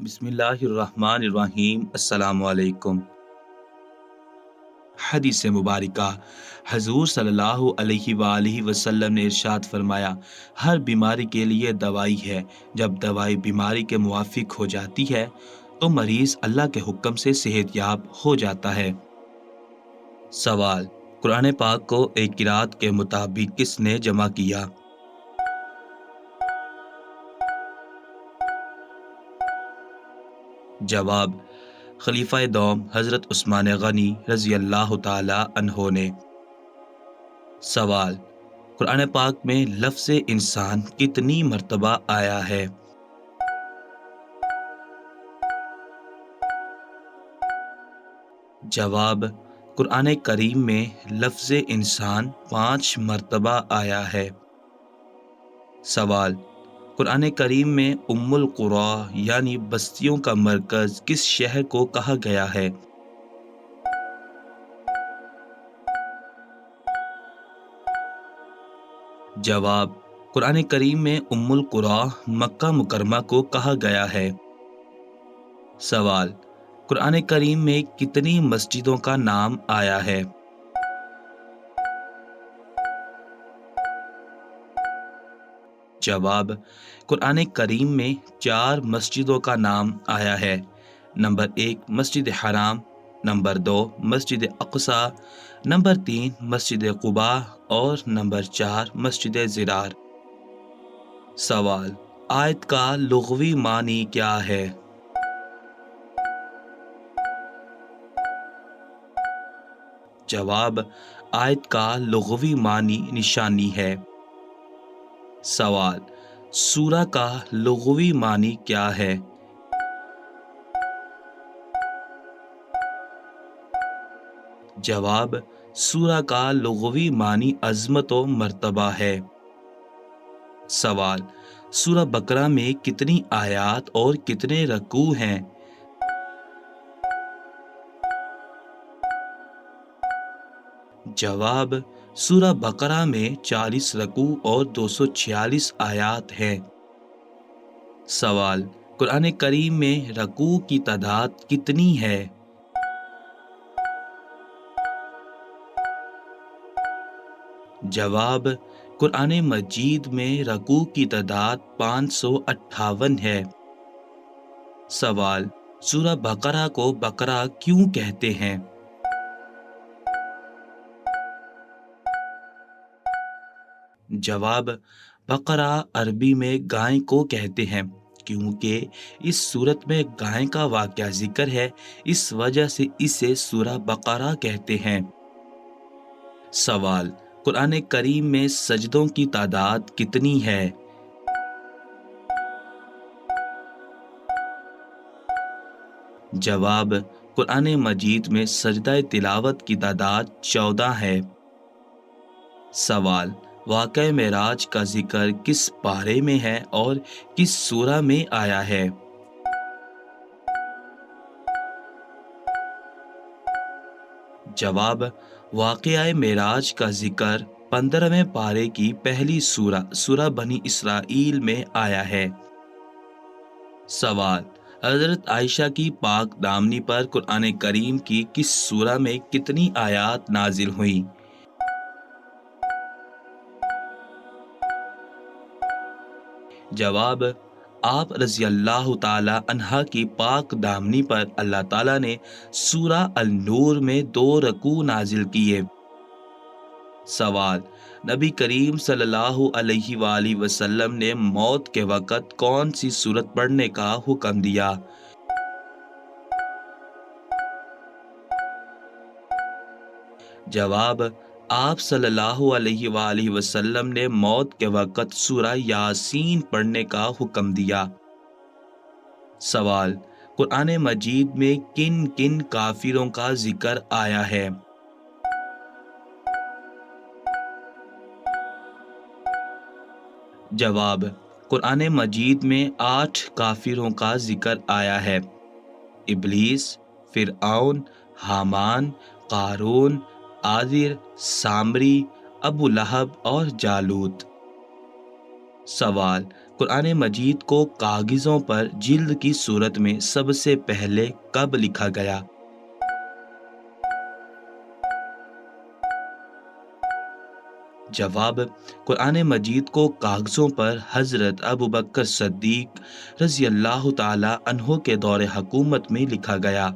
بسم اللہ الرحمن الرحیم۔ السلام علیکم۔ حدیث مبارکہ، حضور صلی اللہ علیہ وآلہ وسلم نے ارشاد فرمایا، ہر بیماری کے لیے دوائی ہے۔ جب دوائی بیماری کے موافق ہو جاتی ہے تو مریض اللہ کے حکم سے صحت یاب ہو جاتا ہے۔ سوال: قرآن پاک کو ایک قرأت کے مطابق کس نے جمع کیا؟ جواب: خلیفہ دوم حضرت عثمان غنی رضی اللہ تعالی عنہ نے۔ سوال: قرآن پاک میں لفظ انسان کتنی مرتبہ آیا ہے؟ جواب: قرآن کریم میں لفظ انسان 5 مرتبہ آیا ہے۔ سوال: قرآن کریم میں ام القری یعنی بستیوں کا مرکز کس شہر کو کہا گیا ہے؟ جواب: قرآن کریم میں ام القری مکہ مکرمہ کو کہا گیا ہے۔ سوال: قرآن کریم میں کتنی مسجدوں کا نام آیا ہے؟ جواب: قرآن کریم میں 4 مسجدوں کا نام آیا ہے۔ نمبر 1 مسجد حرام، نمبر 2 مسجد اقصی، نمبر 3 مسجد قباء اور نمبر 4 مسجد ضرار۔ سوال: آیت کا لغوی معنی کیا ہے؟ جواب: آیت کا لغوی معنی نشانی ہے۔ سوال: سورہ کا لغوی معنی کیا ہے؟ جواب: سورہ کا لغوی معنی عظمت و مرتبہ ہے۔ سوال: سورہ بقرہ میں کتنی آیات اور کتنے رکوع ہیں؟ جواب: سورہ بقرہ میں 40 رکوع اور 246 آیات ہیں۔ سوال: قرآن کریم میں رکوع کی تعداد کتنی ہے؟ جواب: قرآن مجید میں رکوع کی تعداد 558 ہے۔ سوال: سورہ بقرہ کو بقرہ کیوں کہتے ہیں؟ جواب: بقرہ عربی میں گائے کو کہتے ہیں کیونکہ اس سورت میں گائے کا واقعہ ذکر ہے، اس وجہ سے اسے سورہ بقرہ کہتے ہیں۔ سوال: قرآن کریم میں سجدوں کی تعداد کتنی ہے؟ جواب: قرآن مجید میں سجدہ تلاوت کی تعداد 14 ہے۔ سوال: واقعہ معراج کا ذکر کس پارے میں ہے اور کس سورہ میں آیا ہے؟ جواب: واقعہ معراج کا ذکر 15ویں پارے کی پہلی سورہ بنی اسرائیل میں آیا ہے۔ سوال: حضرت عائشہ کی پاک دامنی پر قرآن کریم کی کس سورہ میں کتنی آیات نازل ہوئیں؟ جواب: آپ رضی اللہ تعالی عنہ کی پاک دامنی پر اللہ تعالیٰ نے سورہ النور میں 2 رکوع نازل کیے۔ سوال: نبی کریم صلی اللہ علیہ وآلہ وسلم نے موت کے وقت کون سی سورت پڑھنے کا حکم دیا؟ جواب: آپ صلی اللہ علیہ وآلہ وسلم نے موت کے وقت سورہ یاسین پڑھنے کا حکم دیا۔ سوال: قرآن مجید میں کن کن کافروں کا ذکر آیا ہے؟ جواب: قرآن مجید میں 8 کافروں کا ذکر آیا ہے: ابلیس، فرعون، حامان، قارون، آذر، سامری، ابو لہب اور جالوت۔ سوال: قرآن مجید کو کاغذوں پر جلد کی صورت میں سب سے پہلے کب لکھا گیا؟ جواب: قرآن مجید کو کاغذوں پر حضرت ابوبکر صدیق رضی اللہ تعالی عنہ کے دور حکومت میں لکھا گیا۔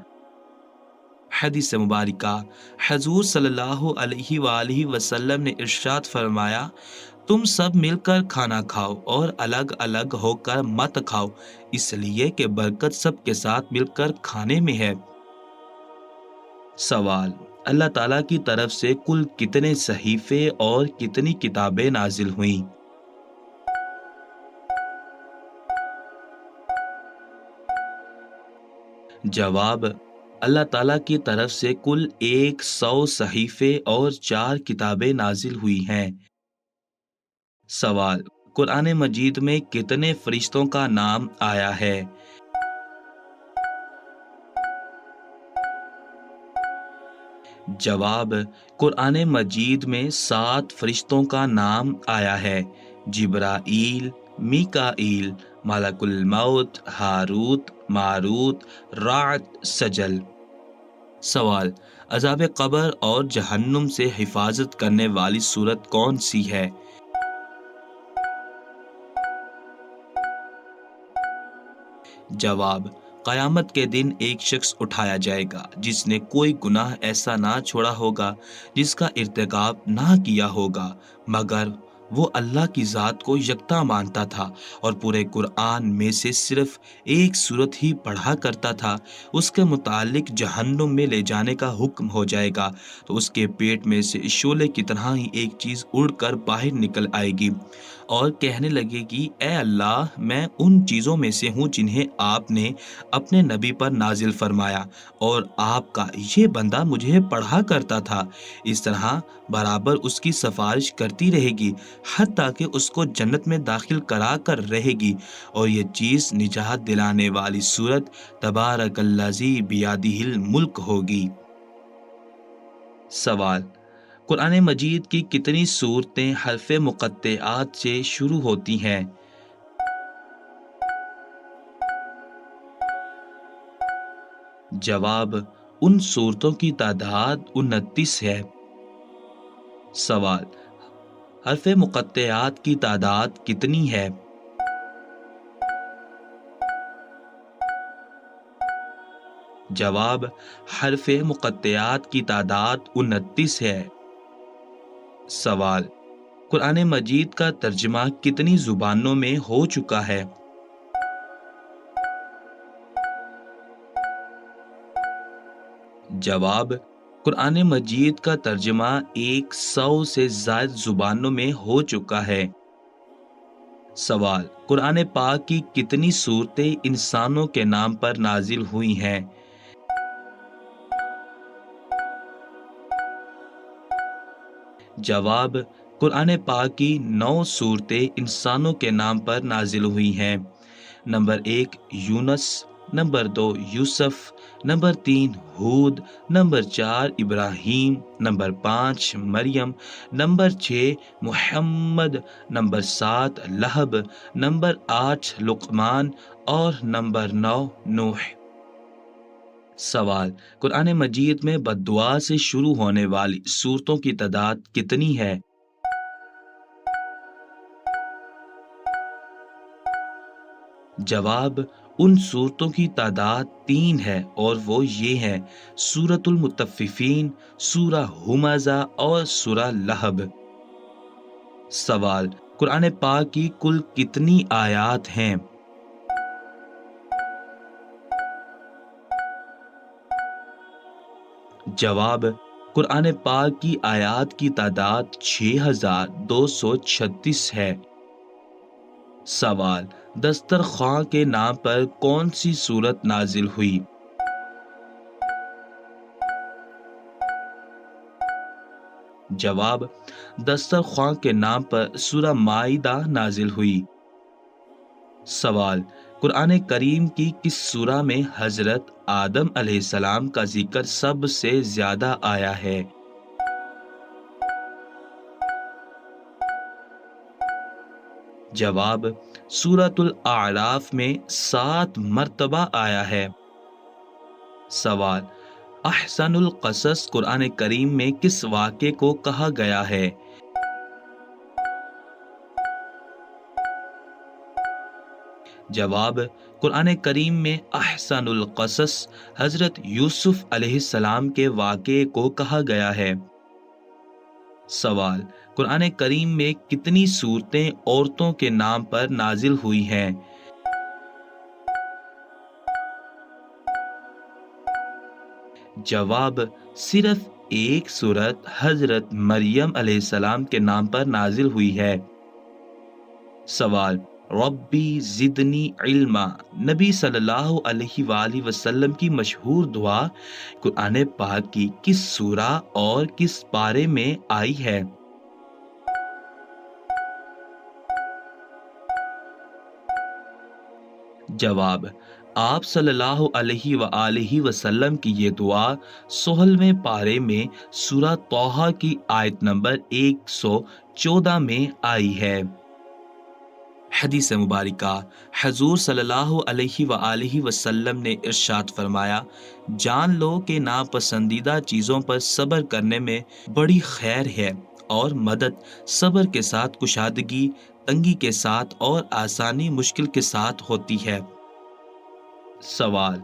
حدیث مبارکہ: حضور صلی اللہ علیہ وآلہ وسلم نے ارشاد فرمایا، تم سب مل کر کھانا کھاؤ اور الگ الگ ہو کر مت کھاؤ، اس لیے کہ برکت سب کے ساتھ مل کر کھانے میں ہے۔ سوال: اللہ تعالیٰ کی طرف سے کل کتنے صحیفے اور کتنی کتابیں نازل ہوئیں؟ جواب: اللہ تعالیٰ کی طرف سے کل 100 صحیفے اور 4 کتابیں نازل ہوئی ہیں۔ سوال: قرآن مجید میں کتنے فرشتوں کا نام آیا ہے؟ جواب: قرآن مجید میں 7 فرشتوں کا نام آیا ہے: جبرائیل، میکائیل، ملک الموت، ہاروت، ماروت، رعد، سجل۔ سوال: عذاب قبر اور جہنم سے حفاظت کرنے والی سورت کون سی ہے؟ جواب: قیامت کے دن ایک شخص اٹھایا جائے گا جس نے کوئی گناہ ایسا نہ چھوڑا ہوگا جس کا ارتکاب نہ کیا ہوگا، مگر وہ اللہ کی ذات کو یکتا مانتا تھا اور پورے قرآن میں سے صرف ایک سورت ہی پڑھا کرتا تھا۔ اس کے متعلق جہنم میں لے جانے کا حکم ہو جائے گا تو اس کے پیٹ میں سے شعلے کی طرح ہی ایک چیز اڑ کر باہر نکل آئے گی اور کہنے لگے گی، اے اللہ، میں ان چیزوں میں سے ہوں جنہیں آپ نے اپنے نبی پر نازل فرمایا اور آپ کا یہ بندہ مجھے پڑھا کرتا تھا۔ اس طرح برابر اس کی سفارش کرتی رہے گی حتیٰ کہ اس کو جنت میں داخل کرا کر رہے گی، اور یہ چیز نجات دلانے والی سورت تبارک الذی بیدہ الملک ہوگی۔ سوال: قرآن مجید کی کتنی سورتیں حرف مقطعات سے شروع ہوتی ہیں؟ جواب: ان سورتوں کی تعداد 29 ہے۔ سوال: حرف مقطعات کی تعداد کتنی ہے؟ جواب: حرف مقطعات کی تعداد 29 ہے۔ سوال: قرآن مجید کا ترجمہ کتنی زبانوں میں ہو چکا ہے؟ جواب: قرآن مجید کا ترجمہ 100 سے زائد زبانوں میں ہو چکا ہے۔ سوال: قرآن پاک کی کتنی سورتیں انسانوں کے نام پر نازل ہوئی ہیں؟ جواب: قرآن پاک کی 9 سورتیں انسانوں کے نام پر نازل ہوئی ہیں۔ نمبر 1 یونس، نمبر 2 یوسف، نمبر 3 ہود، نمبر 4 ابراہیم، نمبر 5 مریم، نمبر 6 محمد، نمبر 7 لہب، نمبر 8 لقمان اور نمبر 9 نوح۔ سوال: قرآن مجید میں بد دعا سے شروع ہونے والی سورتوں کی تعداد کتنی ہے؟ جواب: ان سورتوں کی تعداد 3 ہے اور وہ یہ ہیں: سورۃ المطففین، سورہ ہمزہ اور سورہ لہب۔ سوال: قرآن پاک کی کل کتنی آیات ہیں؟ جواب: قرآن پاک کی آیات کی تعداد 6236 ہے۔ سوال: دسترخواں کے نام پر کون سی سورت نازل ہوئی؟ جواب: دسترخواں کے نام پر سورہ مائدہ نازل ہوئی۔ سوال: قرآن کریم کی کس سورہ میں حضرت آدم علیہ السلام کا ذکر سب سے زیادہ آیا ہے؟ جواب: سورۃ الاعراف میں 7 مرتبہ آیا ہے۔ سوال: احسن القصص قرآن کریم میں کس واقعے کو کہا گیا ہے؟ جواب: قرآن کریم میں احسن القصص حضرت یوسف علیہ السلام کے واقعے کو کہا گیا ہے۔ سوال: قرآن کریم میں کتنی سورتیں عورتوں کے نام پر نازل ہوئی ہیں؟ جواب: صرف ایک سورت حضرت مریم علیہ السلام کے نام پر نازل ہوئی ہے۔ سوال: ربی زدنی علما نبی صلی اللہ علیہ وآلہ وسلم کی مشہور دعا قرآن پاک کی کس سورہ اور کس پارے میں آئی ہے؟ جواب: آپ صلی اللہ علیہ وآلہ وسلم کی یہ دعا 16ویں پارے میں سورہ طٰہٰ کی آیت نمبر 114 میں آئی ہے۔ حدیث مبارکہ: حضور صلی اللہ علیہ وآلہ وسلم نے ارشاد فرمایا، جان لو کہ ناپسندیدہ چیزوں پر صبر کرنے میں بڑی خیر ہے، اور مدد صبر کے ساتھ کشادگی، تنگی کے ساتھ اور آسانی مشکل کے ساتھ ہوتی ہے۔ سوال: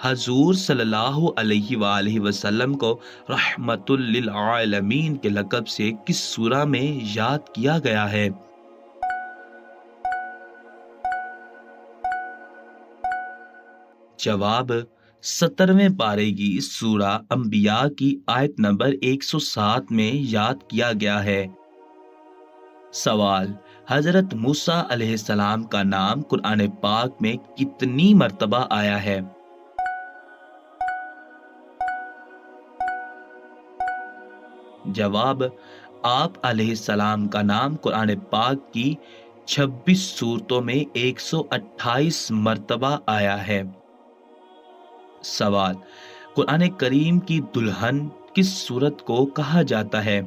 حضور صلی اللہ علیہ وآلہ وسلم کو رحمت للعالمین کے لقب سے کس سورہ میں یاد کیا گیا ہے؟ جواب: 17ویں پارے کی سورہ انبیاء کی آیت نمبر 107 میں یاد کیا گیا ہے۔ سوال: حضرت موسیٰ علیہ السلام کا نام قرآن پاک میں کتنی مرتبہ آیا ہے؟ جواب: آپ علیہ السلام کا نام قرآن پاک کی 26 سورتوں میں 128 مرتبہ آیا ہے۔ سوال: قرآن کریم کی دلہن کس سورت کو کہا جاتا ہے؟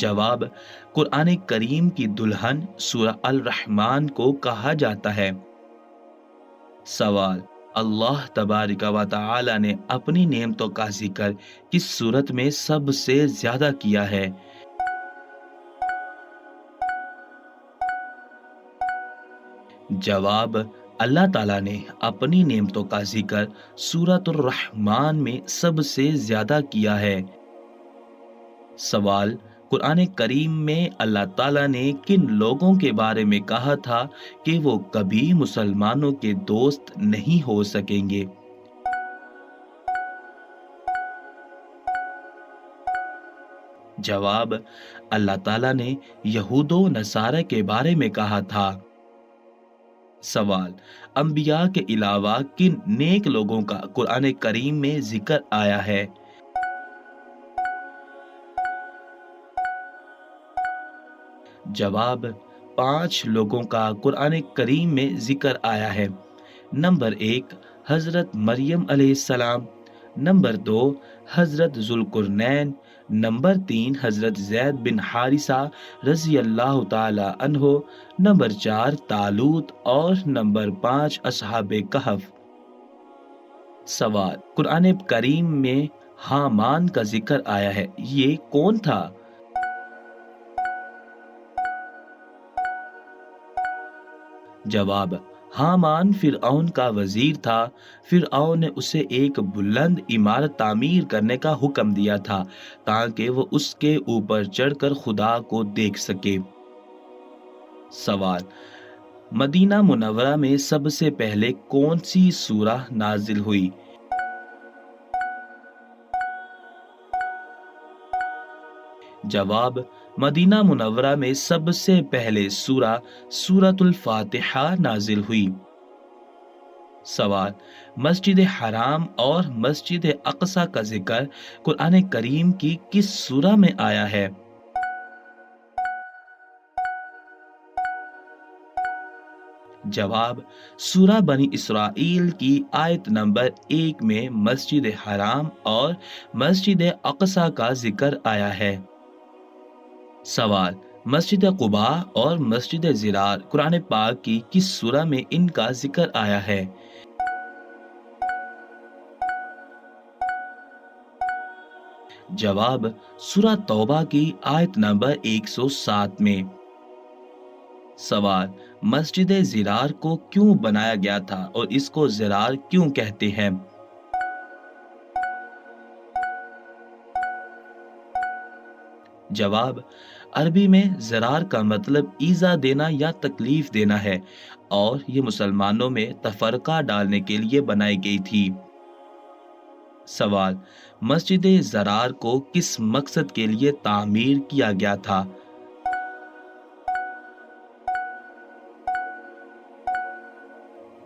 جواب: قرآن کریم کی دلہن سورہ الرحمن کو کہا جاتا ہے۔ سوال: اللہ تبارک و تعالی نے اپنی نعمتوں کا ذکر کس سورت میں سب سے زیادہ کیا ہے؟ جواب: اللہ تعالیٰ نے اپنی نعمتوں کا ذکر سورۃ الرحمن میں سب سے زیادہ کیا ہے۔ سوال: قرآن کریم میں اللہ تعالیٰ نے کن لوگوں کے بارے میں کہا تھا کہ وہ کبھی مسلمانوں کے دوست نہیں ہو سکیں گے؟ جواب: اللہ تعالیٰ نے یہود و نصارہ کے بارے میں کہا تھا۔ سوال: انبیاء کے علاوہ کن نیک لوگوں کا قرآن کریم میں ذکر آیا ہے؟ جواب: 5 لوگوں کا قرآن کریم میں ذکر آیا ہے۔ نمبر 1 حضرت مریم علیہ السلام، نمبر 2 حضرت ذوالقرنین، نمبر 3 حضرت زید بن حارثہ رضی اللہ تعالی عنہ، نمبر 4 طالوت اور نمبر 5 اصحاب کہف۔ سوال: قرآن کریم میں حامان کا ذکر آیا ہے، یہ کون تھا؟ جواب: حامان فرعون کا وزیر تھا۔ فرعون نے اسے ایک بلند عمارت تعمیر کرنے کا حکم دیا تھا تاکہ وہ اس کے اوپر چڑھ کر خدا کو دیکھ سکے۔ سوال: مدینہ منورہ میں سب سے پہلے کون سی سورہ نازل ہوئی؟ جواب: مدینہ منورہ میں سب سے پہلے سورۃ الفاتحہ نازل ہوئی۔ سوال: مسجد حرام اور مسجد اقصی کا ذکر قرآن کریم کی کس سورہ میں آیا ہے؟ جواب: سورہ بنی اسرائیل کی آیت نمبر 1 میں مسجد حرام اور مسجد اقصی کا ذکر آیا ہے۔ سوال: مسجد قباء اور مسجد زرار قرآن پاک کی کس سورہ میں ان کا ذکر آیا ہے؟ جواب: سورہ توبہ کی آیت نمبر 107 میں۔ سوال: مسجد زرار کو کیوں بنایا گیا تھا اور اس کو زرار کیوں کہتے ہیں؟ جواب: عربی میں زرار کا مطلب ایذا دینا یا تکلیف دینا ہے اور یہ مسلمانوں میں تفرقہ ڈالنے کے لیے بنائی گئی تھی۔ سوال: مسجد زرار کو کس مقصد کے لیے تعمیر کیا گیا تھا؟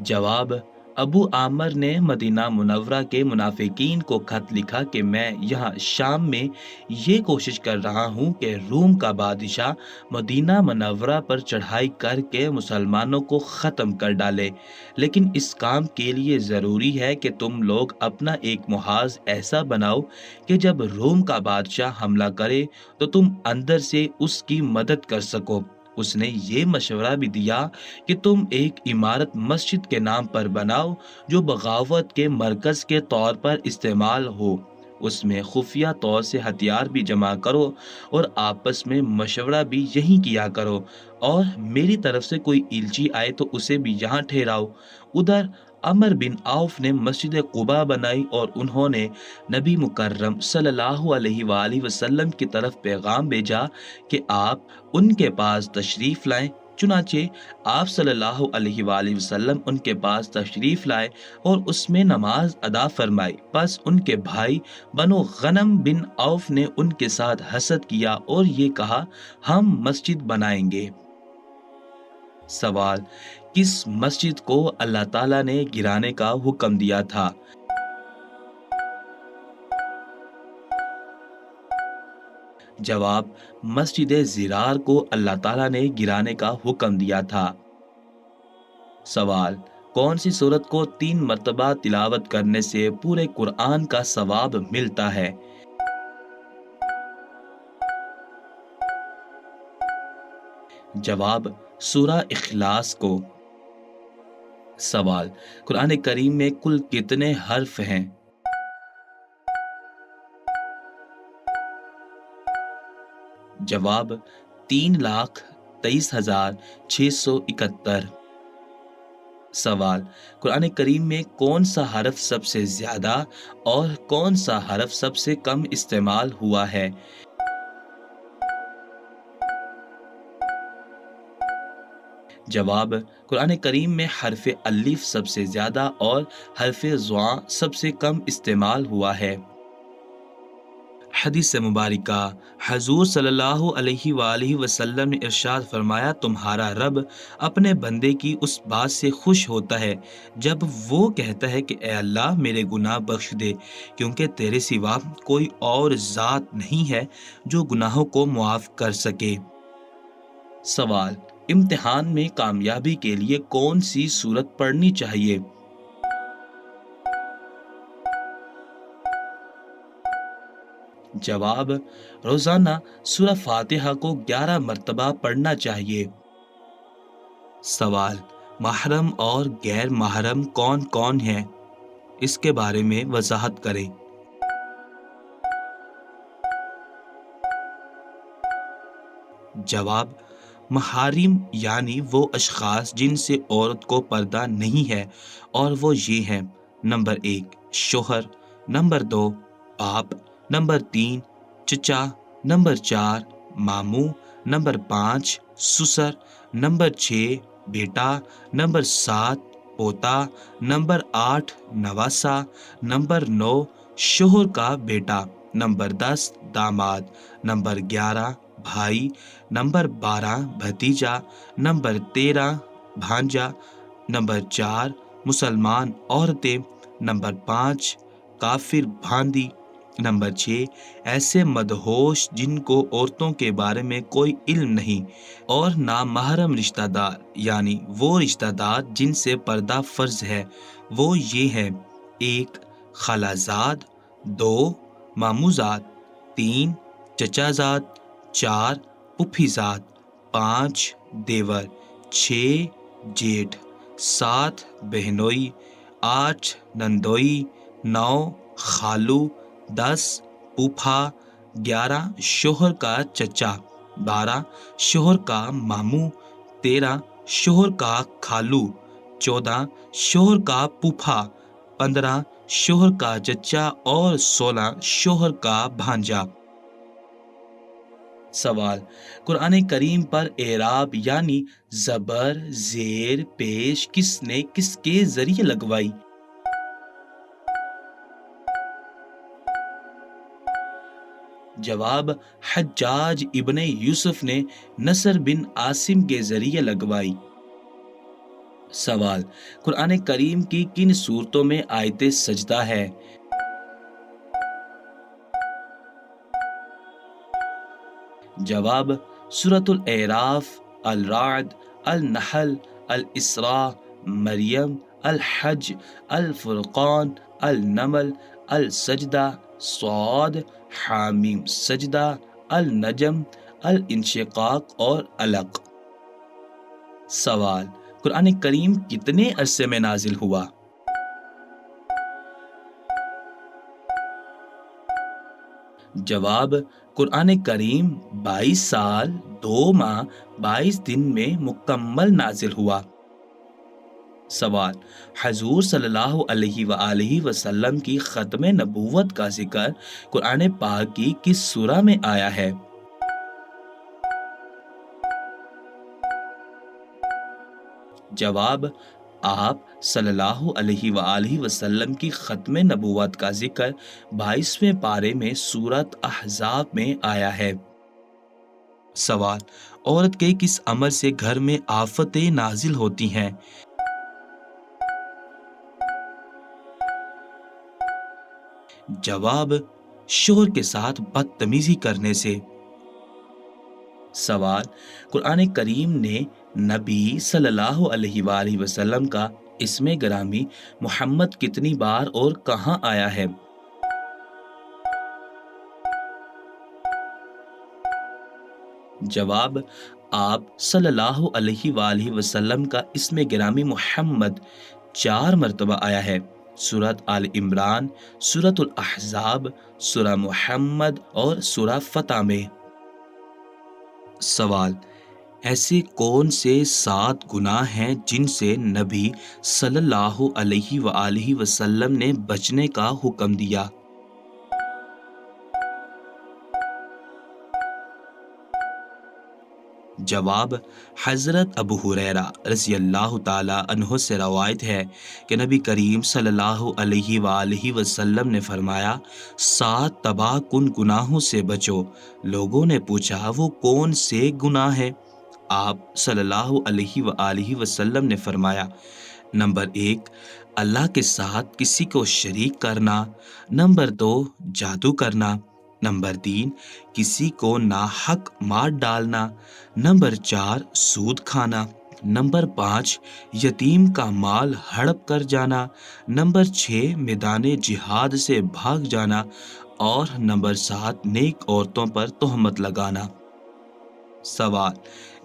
جواب: ابو عامر نے مدینہ منورہ کے منافقین کو خط لکھا کہ میں یہاں شام میں یہ کوشش کر رہا ہوں کہ روم کا بادشاہ مدینہ منورہ پر چڑھائی کر کے مسلمانوں کو ختم کر ڈالے، لیکن اس کام کے لیے ضروری ہے کہ تم لوگ اپنا ایک محاذ ایسا بناؤ کہ جب روم کا بادشاہ حملہ کرے تو تم اندر سے اس کی مدد کر سکو۔ اس نے یہ مشورہ بھی دیا کہ تم ایک عمارت مسجد کے نام پر بناؤ جو بغاوت کے مرکز کے طور پر استعمال ہو، اس میں خفیہ طور سے ہتھیار بھی جمع کرو اور آپس میں مشورہ بھی یہی کیا کرو، اور میری طرف سے کوئی الچی آئے تو اسے بھی یہاں ٹھہراؤ۔ ادھر عمر بن عوف نے مسجد قباء بنائی اور انہوں نے نبی مکرم صلی اللہ علیہ وآلہ وسلم کی طرف پیغام بھیجا کہ آپ ان کے پاس تشریف لائیں۔ چنانچہ آپ صلی اللہ علیہ وآلہ وسلم ان کے پاس تشریف لائے اور اس میں نماز ادا فرمائی۔ پس ان کے بھائی بنو غنم بن عوف نے ان کے ساتھ حسد کیا اور یہ کہا ہم مسجد بنائیں گے۔ سوال: کس مسجد کو اللہ تعالیٰ نے گرانے کا حکم دیا تھا؟ جواب: مسجد زرار کو اللہ تعالیٰ نے گرانے کا حکم دیا تھا۔ سوال: کون سی سورت کو 3 مرتبہ تلاوت کرنے سے پورے قرآن کا ثواب ملتا ہے؟ جواب: سورہ اخلاص کو۔ سوال: قرآن کریم میں کل کتنے حرف ہیں؟ جواب: 3,23,671۔ سوال: قرآن کریم میں کون سا حرف سب سے زیادہ اور کون سا حرف سب سے کم استعمال ہوا ہے؟ جواب: قرآن کریم میں حرف الف سب سے زیادہ اور حرف ضاء سب سے کم استعمال ہوا ہے۔ حدیث مبارکہ: حضور صلی اللہ علیہ وآلہ وسلم نے ارشاد فرمایا، تمہارا رب اپنے بندے کی اس بات سے خوش ہوتا ہے جب وہ کہتا ہے کہ اے اللہ میرے گناہ بخش دے، کیونکہ تیرے سوا کوئی اور ذات نہیں ہے جو گناہوں کو معاف کر سکے۔ سوال: امتحان میں کامیابی کے لیے کون سی سورت پڑھنی چاہیے؟ جواب: روزانہ سورہ فاتحہ کو 11 مرتبہ پڑھنا چاہیے۔ سوال: محرم اور غیر محرم کون کون ہیں؟ اس کے بارے میں وضاحت کریں۔ جواب: محارم یعنی وہ اشخاص جن سے عورت کو پردہ نہیں ہے، اور وہ یہ ہیں: نمبر 1 شوہر، نمبر 2 باپ، نمبر 3 چچا، نمبر 4 ماموں، نمبر 5 سسر، نمبر 6 بیٹا، نمبر 7 پوتا، نمبر 8 نواسا، نمبر 9 شوہر کا بیٹا، نمبر 10 داماد، نمبر 11 بھائی، نمبر 12 بھتیجا، نمبر 13 بھانجا، نمبر 4 مسلمان عورتیں، نمبر 5 کافر بھاندی، نمبر 6 ایسے مدہوش جن کو عورتوں کے بارے میں کوئی علم نہیں، اور نامحرم رشتہ دار یعنی وہ رشتہ دار جن سے پردہ فرض ہے، وہ یہ ہیں: 1 خالہ زاد، 2 ماموں زاد، 3 چچا زاد، 4 پھپھیزاد، 5 دیور، 6 جیٹھ، 7 بہنوئی، 8 نندوئی، 9 خالو، 10 پھوپھا، 11 شوہر کا چچا، 12 شوہر کا ماموں، 13 شوہر کا خالو، 14 شوہر کا پھوپھا، 15 شوہر کا چچا اور 16 شوہر کا بھانجا۔ سوال: قرآن کریم پر اعراب یعنی زبر، زیر، پیش کس نے کس کے ذریعے لگوائی؟ جواب: حجاج ابن یوسف نے نصر بن عاصم کے ذریعے لگوائی۔ سوال: قرآن کریم کی کن سورتوں میں آیت سجدہ ہے؟ جواب: سورۃ الاعراف، الرعد، النحل، الاسراء، مریم، الحج، الفرقان، النمل، السجدہ، صاد، حامیم سجدہ، النجم، الانشقاق اور علق۔ سوال: قرآن کریم کتنے عرصے میں نازل ہوا؟ جواب: قرآن کریم 22 سال 2 ماہ 22 دن میں مکمل نازل ہوا۔ سوال: حضور صلی اللہ علیہ وآلہ وسلم کی ختم نبوت کا ذکر قرآن پاک کی کس سورہ میں آیا ہے؟ جواب: آپ صلی اللہ علیہ وآلہ وسلم کی ختم نبوت کا ذکر 22ویں پارے میں سورۃ احزاب میں آیا ہے۔ سوال: عورت کے کس عمل سے گھر میں آفتیں نازل ہوتی ہیں؟ جواب: شوہر کے ساتھ بدتمیزی کرنے سے۔ سوال: قرآن کریم نے نبی صلی اللہ علیہ وآلہ وسلم کا اسم گرامی محمد کتنی بار اور کہاں آیا ہے؟ جواب: آپ صلی اللہ علیہ وآلہ وسلم کا اسم گرامی محمد 4 مرتبہ آیا ہے: سورۃ آل عمران، سورۃ الاحزاب، سورہ محمد اور سورہ فتح میں۔ سوال: ایسے کون سے 7 گناہ ہیں جن سے نبی صلی اللہ علیہ وآلہ وسلم نے بچنے کا حکم دیا؟ جواب: حضرت ابو ہریرہ رضی اللہ تعالی عنہ سے روایت ہے کہ نبی کریم صلی اللہ علیہ وآلہ وسلم نے فرمایا: 7 تباہ کن گناہوں سے بچو۔ لوگوں نے پوچھا وہ کون سے گناہ ہیں؟ آپ صلی اللہ علیہ وآلہ وسلم نے فرمایا: نمبر 1 اللہ کے ساتھ کسی کو شریک کرنا، نمبر 2 جادو کرنا، نمبر 3 کسی کو ناحق مار ڈالنا، نمبر 4 سود کھانا، نمبر 5 یتیم کا مال ہڑپ کر جانا، نمبر 6 میدان جہاد سے بھاگ جانا اور نمبر 7 نیک عورتوں پر تہمت لگانا۔ سوال: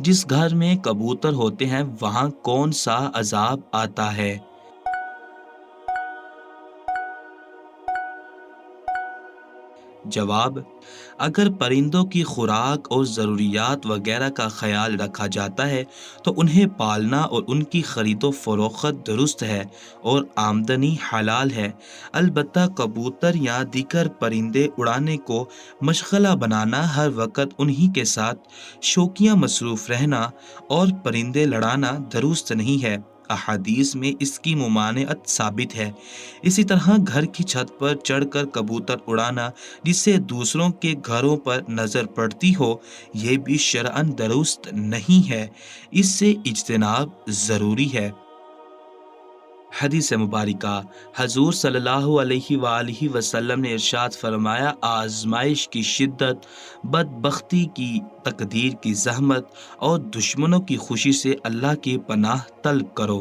جس گھر میں کبوتر ہوتے ہیں وہاں کون سا عذاب آتا ہے؟ جواب: اگر پرندوں کی خوراک اور ضروریات وغیرہ کا خیال رکھا جاتا ہے تو انہیں پالنا اور ان کی خرید و فروخت درست ہے اور آمدنی حلال ہے۔ البتہ کبوتر یا دیگر پرندے اڑانے کو مشغلہ بنانا، ہر وقت انہی کے ساتھ شوقیاں مصروف رہنا اور پرندے لڑانا درست نہیں ہے۔ احادیث میں اس کی ممانعت ثابت ہے۔ اسی طرح گھر کی چھت پر چڑھ کر کبوتر اڑانا جس سے دوسروں کے گھروں پر نظر پڑتی ہو، یہ بھی شرعاً درست نہیں ہے۔ اس سے اجتناب ضروری ہے۔ حدیث مبارکہ: حضور صلی اللہ علیہ وآلہ وسلم نے ارشاد فرمایا: آزمائش کی شدت، بدبختی کی تقدیر کی زحمت اور دشمنوں کی خوشی سے اللہ کی پناہ طلب کرو۔